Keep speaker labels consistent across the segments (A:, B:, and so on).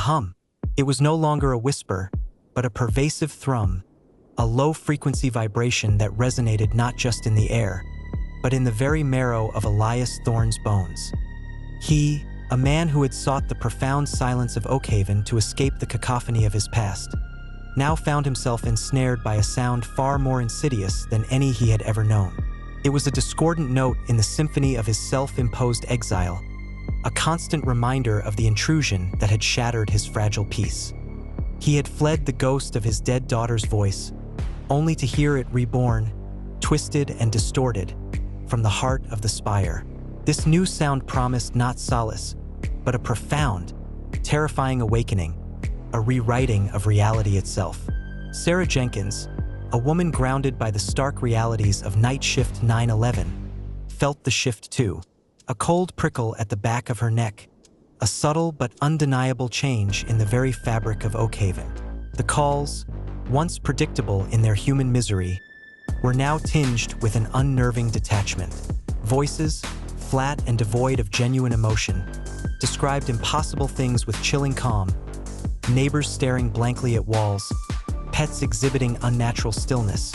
A: hum. It was no longer a whisper, but a pervasive thrum, a low-frequency vibration that resonated not just in the air, but in the very marrow of Elias Thorne's bones. He, a man who had sought the profound silence of Oakhaven to escape the cacophony of his past, now found himself ensnared by a sound far more insidious than any he had ever known. It was a discordant note in the symphony of his self-imposed exile, a constant reminder of the intrusion that had shattered his fragile peace. He had fled the ghost of his dead daughter's voice, only to hear it reborn, twisted and distorted, from the heart of the Spire. This new sound promised not solace, but a profound, terrifying awakening, a rewriting of reality itself. Sarah Jenkins, a woman grounded by the stark realities of Night Shift 9/11, felt the shift too. A cold prickle at the back of her neck, a subtle but undeniable change in the very fabric of Oakhaven. The calls, once predictable in their human misery, were now tinged with an unnerving detachment. Voices, flat and devoid of genuine emotion, described impossible things with chilling calm, neighbors staring blankly at walls, pets exhibiting unnatural stillness,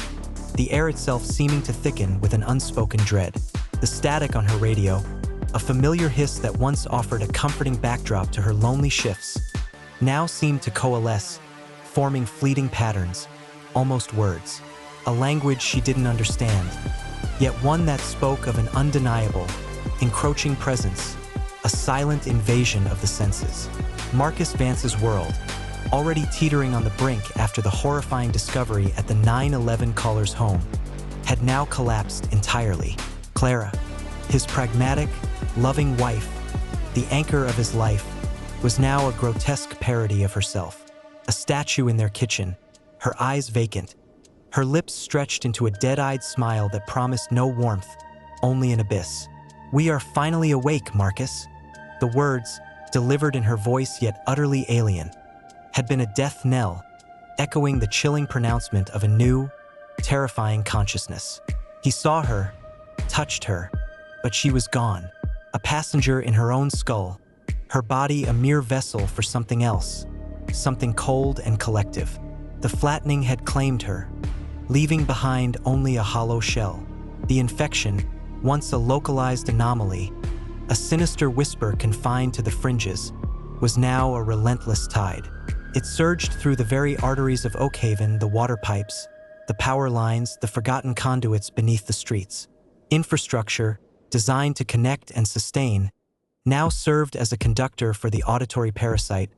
A: the air itself seeming to thicken with an unspoken dread. The static on her radio, a familiar hiss that once offered a comforting backdrop to her lonely shifts, now seemed to coalesce, forming fleeting patterns, almost words, a language she didn't understand, yet one that spoke of an undeniable, encroaching presence, a silent invasion of the senses. Marcus Vance's world, already teetering on the brink after the horrifying discovery at the 9/11 caller's home, had now collapsed entirely. Clara, his pragmatic, loving wife, the anchor of his life, was now a grotesque parody of herself. A statue in their kitchen, her eyes vacant, her lips stretched into a dead-eyed smile that promised no warmth, only an abyss. "We are finally awake, Marcus." The words, delivered in her voice yet utterly alien, had been a death knell, echoing the chilling pronouncement of a new, terrifying consciousness. He saw her, touched her, but she was gone, a passenger in her own skull, her body a mere vessel for something else, something cold and collective. The flattening had claimed her, leaving behind only a hollow shell. The infection, once a localized anomaly, a sinister whisper confined to the fringes, was now a relentless tide. It surged through the very arteries of Oakhaven, the water pipes, the power lines, the forgotten conduits beneath the streets. Infrastructure, designed to connect and sustain, now served as a conductor for the auditory parasite,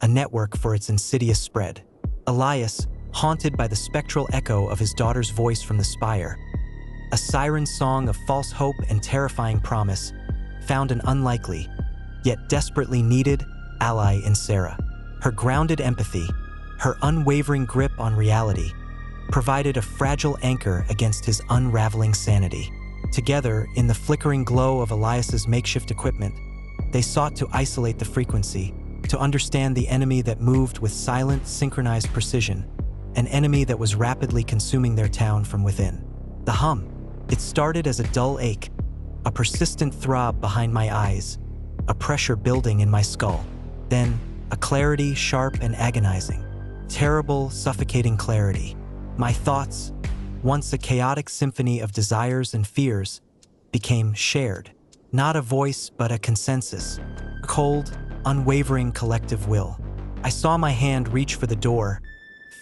A: a network for its insidious spread. Elias, haunted by the spectral echo of his daughter's voice from the Spire, a siren song of false hope and terrifying promise, found an unlikely, yet desperately needed, ally in Sarah. Her grounded empathy, her unwavering grip on reality, provided a fragile anchor against his unraveling sanity. Together, in the flickering glow of Elias's makeshift equipment, they sought to isolate the frequency, to understand the enemy that moved with silent, synchronized precision, an enemy that was rapidly consuming their town from within. The hum, it started as a dull ache, a persistent throb behind my eyes, a pressure building in my skull. Then, a clarity sharp and agonizing, terrible, suffocating clarity. My thoughts, once a chaotic symphony of desires and fears, became shared. Not a voice, but a consensus. Cold, unwavering collective will. I saw my hand reach for the door,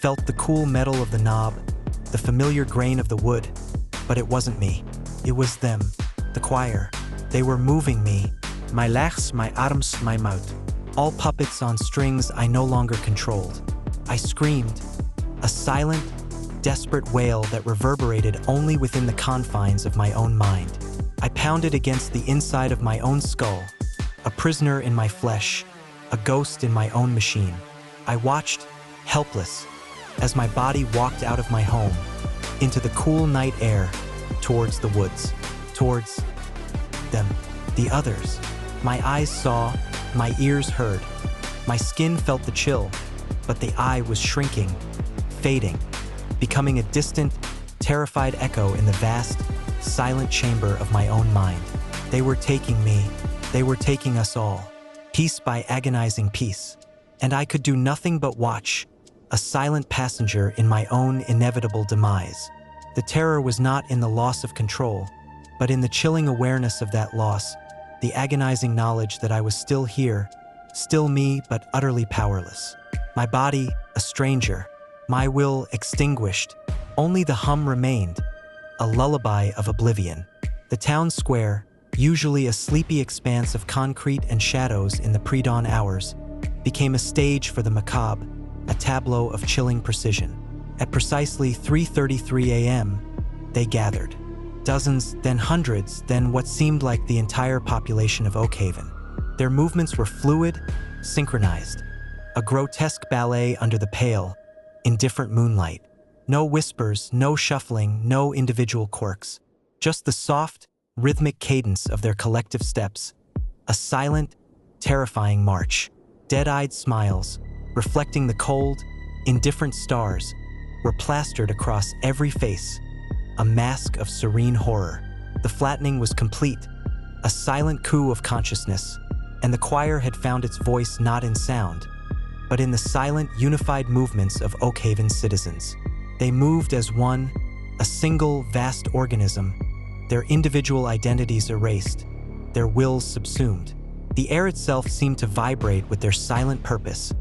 A: felt the cool metal of the knob, the familiar grain of the wood, but it wasn't me. It was them, the choir. They were moving me, my legs, my arms, my mouth. All puppets on strings I no longer controlled. I screamed, a silent, desperate wail that reverberated only within the confines of my own mind. I pounded against the inside of my own skull, a prisoner in my flesh, a ghost in my own machine. I watched, helpless, as my body walked out of my home, into the cool night air, towards the woods, towards them, the others. My eyes saw, my ears heard, my skin felt the chill, but the eye was shrinking, fading, becoming a distant, terrified echo in the vast, silent chamber of my own mind. They were taking me, they were taking us all, piece by agonizing piece. and I could do nothing but watch, a silent passenger in my own inevitable demise. The terror was not in the loss of control, but in the chilling awareness of that loss, the agonizing knowledge that I was still here, still me, but utterly powerless. My body, a stranger, my will extinguished, only the hum remained, a lullaby of oblivion. The town square, usually a sleepy expanse of concrete and shadows in the pre-dawn hours, became a stage for the macabre, a tableau of chilling precision. At precisely 3:33 a.m., they gathered. Dozens, then hundreds, then what seemed like the entire population of Oakhaven. Their movements were fluid, synchronized, a grotesque ballet under the pale, indifferent moonlight. No whispers, no shuffling, no individual quirks. Just the soft, rhythmic cadence of their collective steps. A silent, terrifying march. Dead-eyed smiles, reflecting the cold, indifferent stars, were plastered across every face, a mask of serene horror. The flattening was complete, a silent coup of consciousness, and the choir had found its voice not in sound, but in the silent, unified movements of Oakhaven's citizens. They moved as one, a single, vast organism, their individual identities erased, their wills subsumed. The air itself seemed to vibrate with their silent purpose,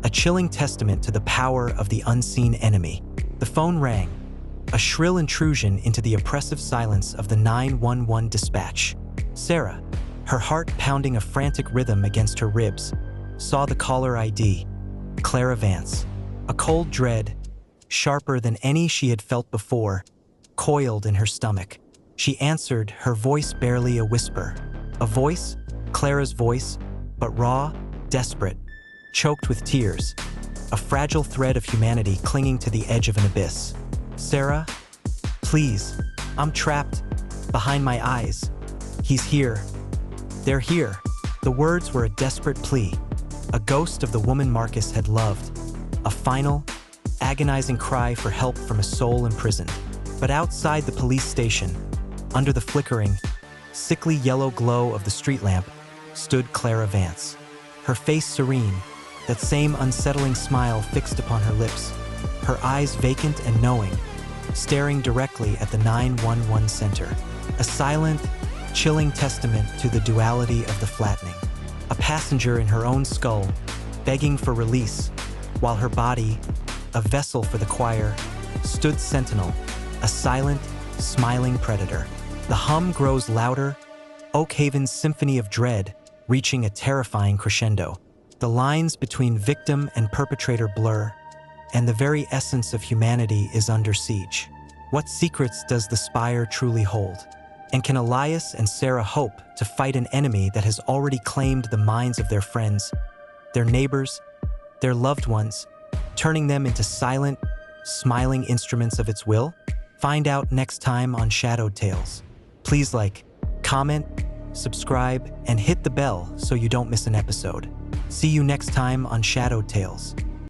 A: a chilling testament to the power of the unseen enemy. The phone rang, a shrill intrusion into the oppressive silence of the 911 dispatch. Sarah, her heart pounding a frantic rhythm against her ribs, saw the caller ID, Clara Vance. A cold dread, sharper than any she had felt before, coiled in her stomach. She answered, her voice barely a whisper. A voice, Clara's voice, but raw, desperate, choked with tears, a fragile thread of humanity clinging to the edge of an abyss. Sarah, please, I'm trapped, behind my eyes. He's here. They're here. The words were a desperate plea, a ghost of the woman Marcus had loved, a final, agonizing cry for help from a soul imprisoned. But outside the police station, under the flickering, sickly yellow glow of the street lamp, stood Clara Vance. Her face serene, that same unsettling smile fixed upon her lips, her eyes vacant and knowing, staring directly at the 911 center. A silent, chilling testament to the duality of the flattening. A passenger in her own skull, begging for release, while her body, a vessel for the choir, stood sentinel, a silent, smiling predator. The hum grows louder, Oakhaven's symphony of dread reaching a terrifying crescendo. The lines between victim and perpetrator blur, and the very essence of humanity is under siege. What secrets does the Spire truly hold? And can Elias and Sarah hope to fight an enemy that has already claimed the minds of their friends, their neighbors, their loved ones, turning them into silent, smiling instruments of its will? Find out next time on Shadowed Tales. Please like, comment, subscribe, and hit the bell so you don't miss an episode. See you next time on Shadowed Tales.